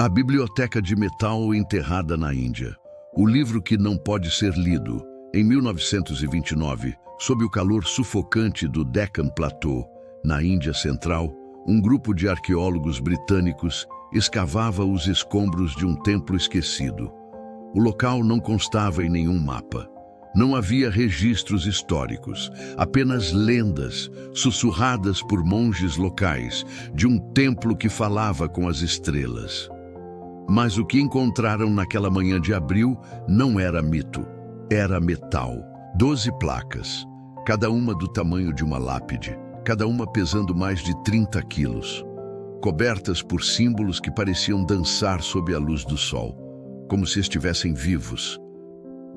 A Biblioteca de Metal enterrada na Índia. O livro que não pode ser lido. Em 1929, sob o calor sufocante do Deccan Plateau, na Índia Central, um grupo de arqueólogos britânicos escavava os escombros de um templo esquecido. O local não constava em nenhum mapa. Não havia registros históricos, apenas lendas, sussurradas por monges locais, de um templo que falava com as estrelas. Mas o que encontraram naquela manhã de abril não era mito, era metal. 12 placas, cada uma do tamanho de uma lápide, cada uma pesando mais de 30 quilos, cobertas por símbolos que pareciam dançar sob a luz do sol, como se estivessem vivos.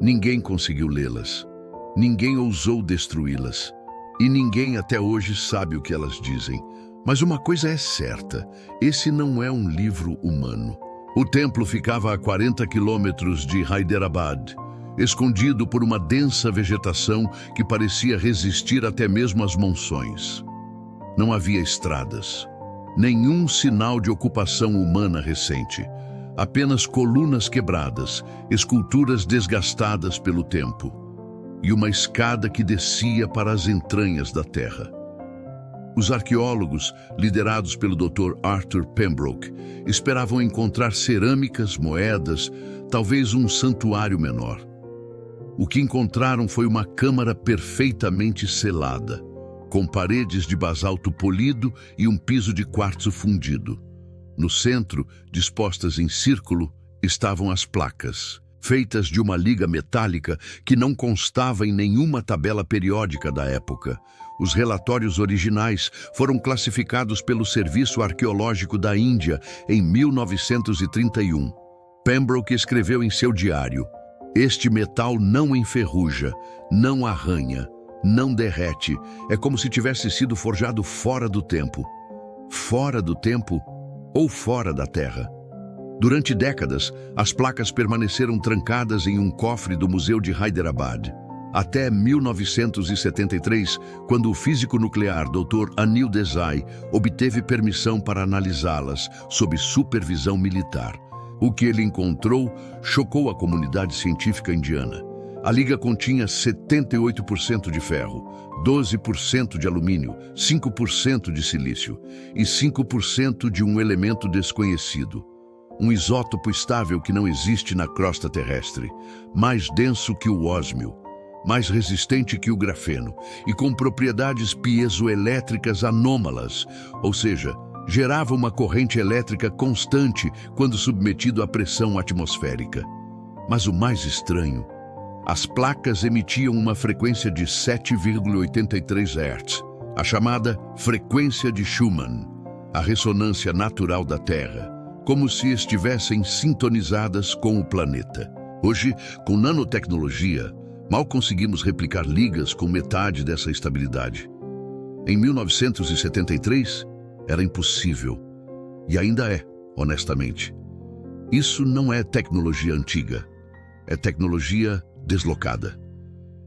Ninguém conseguiu lê-las, ninguém ousou destruí-las, e ninguém até hoje sabe o que elas dizem. Mas uma coisa é certa, esse não é um livro humano. O templo ficava a 40 quilômetros de Hyderabad, escondido por uma densa vegetação que parecia resistir até mesmo às monções. Não havia estradas, nenhum sinal de ocupação humana recente. Apenas colunas quebradas, esculturas desgastadas pelo tempo, e uma escada que descia para as entranhas da terra. Os arqueólogos, liderados pelo Dr. Arthur Pembroke, esperavam encontrar cerâmicas, moedas, talvez um santuário menor. O que encontraram foi uma câmara perfeitamente selada, com paredes de basalto polido e um piso de quartzo fundido. No centro, dispostas em círculo, estavam as placas, feitas de uma liga metálica que não constava em nenhuma tabela periódica da época. Os relatórios originais foram classificados pelo Serviço Arqueológico da Índia em 1931. Pembroke escreveu em seu diário: "Este metal não enferruja, não arranha, não derrete. É como se tivesse sido forjado fora do tempo." Fora do tempo ou fora da terra. Durante décadas, as placas permaneceram trancadas em um cofre do Museu de Hyderabad, até 1973, quando o físico nuclear Dr. Anil Desai obteve permissão para analisá-las sob supervisão militar. O que ele encontrou chocou a comunidade científica indiana. A liga continha 78% de ferro, 12% de alumínio, 5% de silício e 5% de um elemento desconhecido. Um isótopo estável que não existe na crosta terrestre, mais denso que o ósmio, mais resistente que o grafeno e com propriedades piezoelétricas anômalas, ou seja, gerava uma corrente elétrica constante quando submetido à pressão atmosférica. Mas o mais estranho, as placas emitiam uma frequência de 7,83 Hz, a chamada frequência de Schumann, a ressonância natural da Terra, como se estivessem sintonizadas com o planeta. Hoje, com nanotecnologia, mal conseguimos replicar ligas com metade dessa estabilidade. Em 1973, era impossível. E ainda é, honestamente. Isso não é tecnologia antiga, é tecnologia deslocada.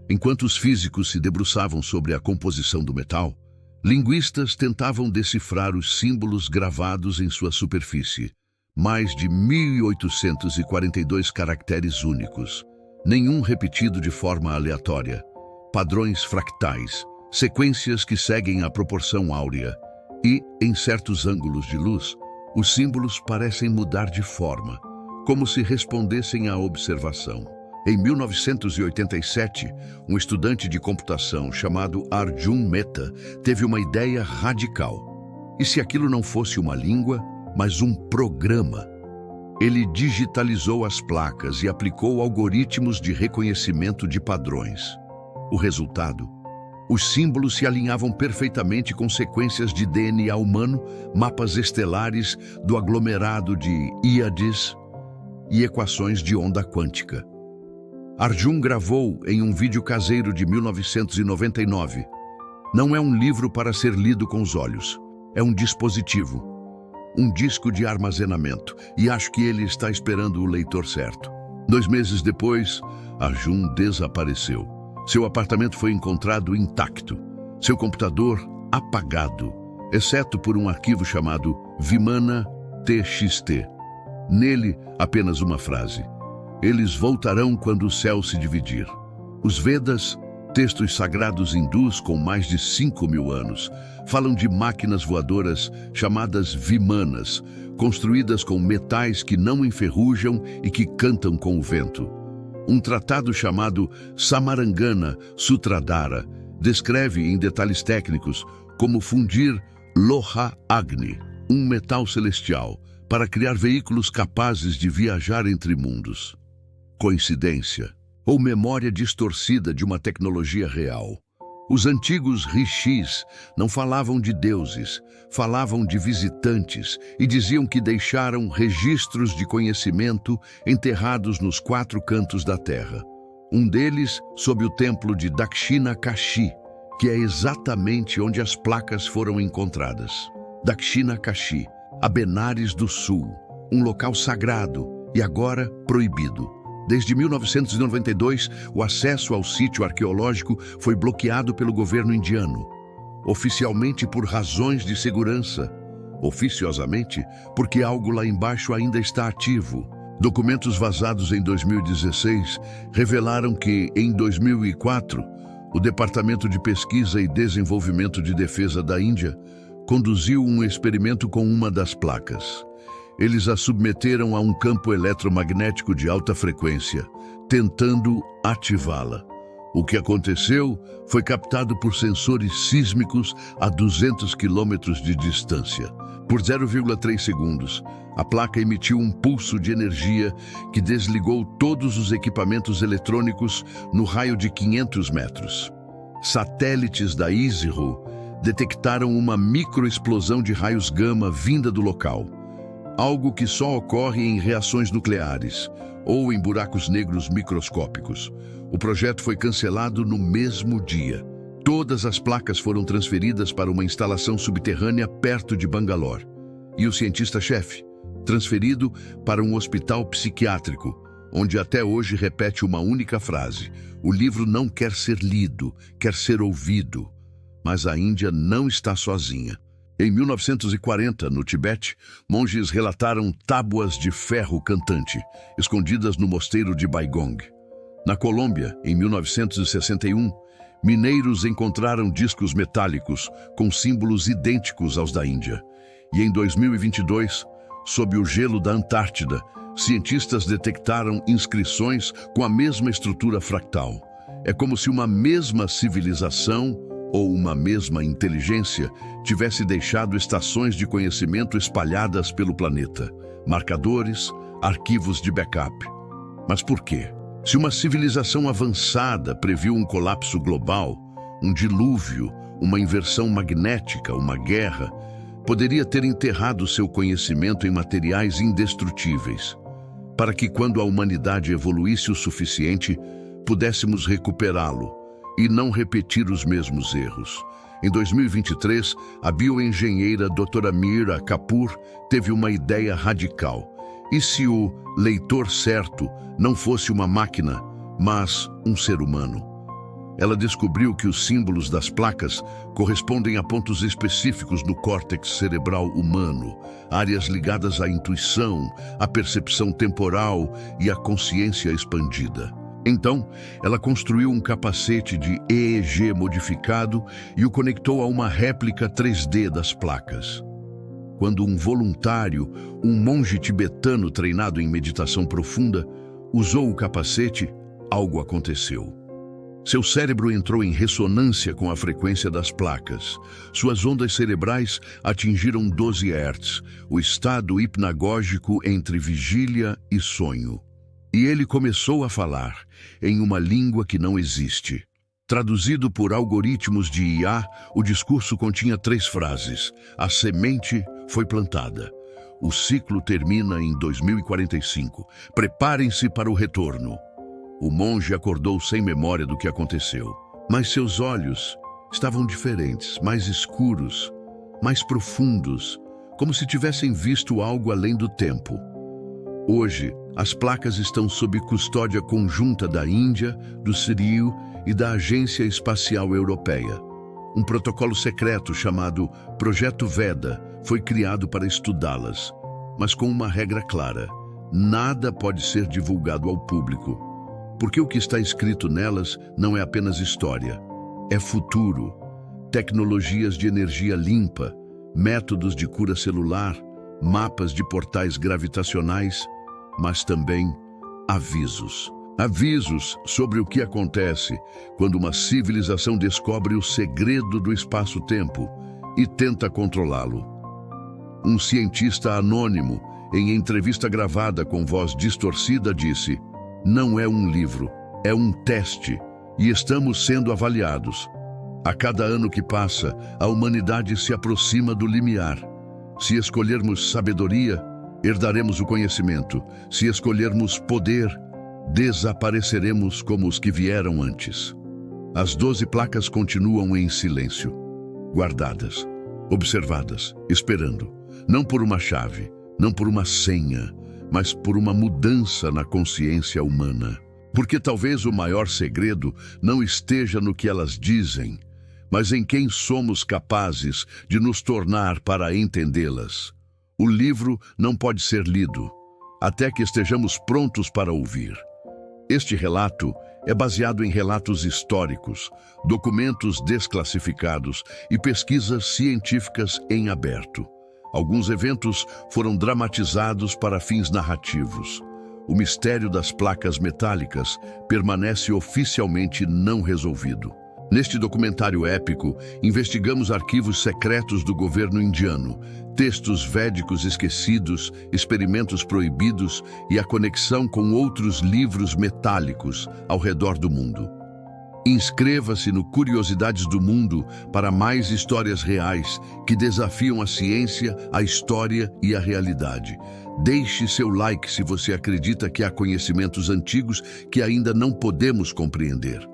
Enquanto os físicos se debruçavam sobre a composição do metal, linguistas tentavam decifrar os símbolos gravados em sua superfície. Mais de 1.842 caracteres únicos, nenhum repetido de forma aleatória, padrões fractais, sequências que seguem a proporção áurea. E, em certos ângulos de luz, os símbolos parecem mudar de forma, como se respondessem à observação. Em 1987, um estudante de computação chamado Arjun Mehta teve uma ideia radical. E se aquilo não fosse uma língua, mas um programa? Ele digitalizou as placas e aplicou algoritmos de reconhecimento de padrões. O resultado? Os símbolos se alinhavam perfeitamente com sequências de DNA humano, mapas estelares do aglomerado de Híades e equações de onda quântica. Arjun gravou em um vídeo caseiro de 1999. Não é um livro para ser lido com os olhos. É um dispositivo, um disco de armazenamento, e acho que ele está esperando o leitor certo. 2 meses depois, Arjun desapareceu. Seu apartamento foi encontrado intacto, seu computador apagado, exceto por um arquivo chamado Vimana TXT. Nele, apenas uma frase: eles voltarão quando o céu se dividir. Os Vedas, textos sagrados hindus com mais de 5.000 anos, falam de máquinas voadoras chamadas Vimanas, construídas com metais que não enferrujam e que cantam com o vento. Um tratado chamado Samarangana Sutradhara descreve em detalhes técnicos como fundir Loha Agni, um metal celestial, para criar veículos capazes de viajar entre mundos. Coincidência ou memória distorcida de uma tecnologia real? Os antigos rishis não falavam de deuses, falavam de visitantes e diziam que deixaram registros de conhecimento enterrados nos 4 cantos da terra. Um deles sob o templo de Dakshina Kashi, que é exatamente onde as placas foram encontradas. Dakshina Kashi, a Benares do Sul, um local sagrado e agora proibido. Desde 1992, o acesso ao sítio arqueológico foi bloqueado pelo governo indiano, oficialmente por razões de segurança, oficiosamente porque algo lá embaixo ainda está ativo. Documentos vazados em 2016 revelaram que, em 2004, o Departamento de Pesquisa e Desenvolvimento de Defesa da Índia conduziu um experimento com uma das placas. Eles a submeteram a um campo eletromagnético de alta frequência, tentando ativá-la. O que aconteceu foi captado por sensores sísmicos a 200 quilômetros de distância. Por 0,3 segundos, a placa emitiu um pulso de energia que desligou todos os equipamentos eletrônicos no raio de 500 metros. Satélites da ISRO detectaram uma microexplosão de raios gama vinda do local, algo que só ocorre em reações nucleares ou em buracos negros microscópicos. O projeto foi cancelado no mesmo dia. Todas as placas foram transferidas para uma instalação subterrânea perto de Bangalore. E o cientista-chefe, transferido para um hospital psiquiátrico, onde até hoje repete uma única frase: o livro não quer ser lido, quer ser ouvido. Mas a Índia não está sozinha. Em 1940, no Tibete, monges relataram tábuas de ferro cantante, escondidas no mosteiro de Baigong. Na Colômbia, em 1961, mineiros encontraram discos metálicos com símbolos idênticos aos da Índia. E em 2022, sob o gelo da Antártida, cientistas detectaram inscrições com a mesma estrutura fractal. É como se uma mesma civilização ou uma mesma inteligência tivesse deixado estações de conhecimento espalhadas pelo planeta, marcadores, arquivos de backup. Mas por quê? Se uma civilização avançada previu um colapso global, um dilúvio, uma inversão magnética, uma guerra, poderia ter enterrado seu conhecimento em materiais indestrutíveis, para que quando a humanidade evoluísse o suficiente, pudéssemos recuperá-lo e não repetir os mesmos erros. Em 2023, a bioengenheira Dra. Meera Kapur teve uma ideia radical. E se o leitor certo não fosse uma máquina, mas um ser humano? Ela descobriu que os símbolos das placas correspondem a pontos específicos no córtex cerebral humano, áreas ligadas à intuição, à percepção temporal e à consciência expandida. Então, ela construiu um capacete de EEG modificado e o conectou a uma réplica 3D das placas. Quando um voluntário, um monge tibetano treinado em meditação profunda, usou o capacete, algo aconteceu. Seu cérebro entrou em ressonância com a frequência das placas. Suas ondas cerebrais atingiram 12 Hz, o estado hipnagógico entre vigília e sonho. E ele começou a falar em uma língua que não existe. Traduzido por algoritmos de IA, o discurso continha 3 frases. A semente foi plantada. O ciclo termina em 2045. Preparem-se para o retorno. O monge acordou sem memória do que aconteceu. Mas seus olhos estavam diferentes, mais escuros, mais profundos, como se tivessem visto algo além do tempo. Hoje, as placas estão sob custódia conjunta da Índia, do CERIU e da Agência Espacial Europeia. Um protocolo secreto chamado Projeto Veda foi criado para estudá-las. mas com uma regra clara: nada pode ser divulgado ao público, porque o que está escrito nelas não é apenas história, é futuro, tecnologias de energia limpa, métodos de cura celular, mapas de portais gravitacionais, mas também avisos. Avisos sobre o que acontece quando uma civilização descobre o segredo do espaço-tempo e tenta controlá-lo. Um cientista anônimo, em entrevista gravada com voz distorcida, disse: "Não é um livro, é um teste, e estamos sendo avaliados. A cada ano que passa, a humanidade se aproxima do limiar. Se escolhermos sabedoria, herdaremos o conhecimento. Se escolhermos poder, desapareceremos como os que vieram antes." As 12 placas continuam em silêncio, guardadas, observadas, esperando, não por uma chave, não por uma senha, mas por uma mudança na consciência humana. Porque talvez o maior segredo não esteja no que elas dizem, mas em quem somos capazes de nos tornar para entendê-las. O livro não pode ser lido, até que estejamos prontos para ouvir. Este relato é baseado em relatos históricos, documentos desclassificados e pesquisas científicas em aberto. Alguns eventos foram dramatizados para fins narrativos. O mistério das placas metálicas permanece oficialmente não resolvido. Neste documentário épico, investigamos arquivos secretos do governo indiano, textos védicos esquecidos, experimentos proibidos e a conexão com outros livros metálicos ao redor do mundo. Inscreva-se no Curiosidades do Mundo para mais histórias reais que desafiam a ciência, a história e a realidade. Deixe seu like se você acredita que há conhecimentos antigos que ainda não podemos compreender.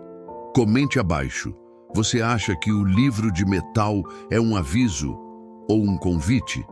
Comente abaixo. Você acha que o livro de metal é um aviso ou um convite?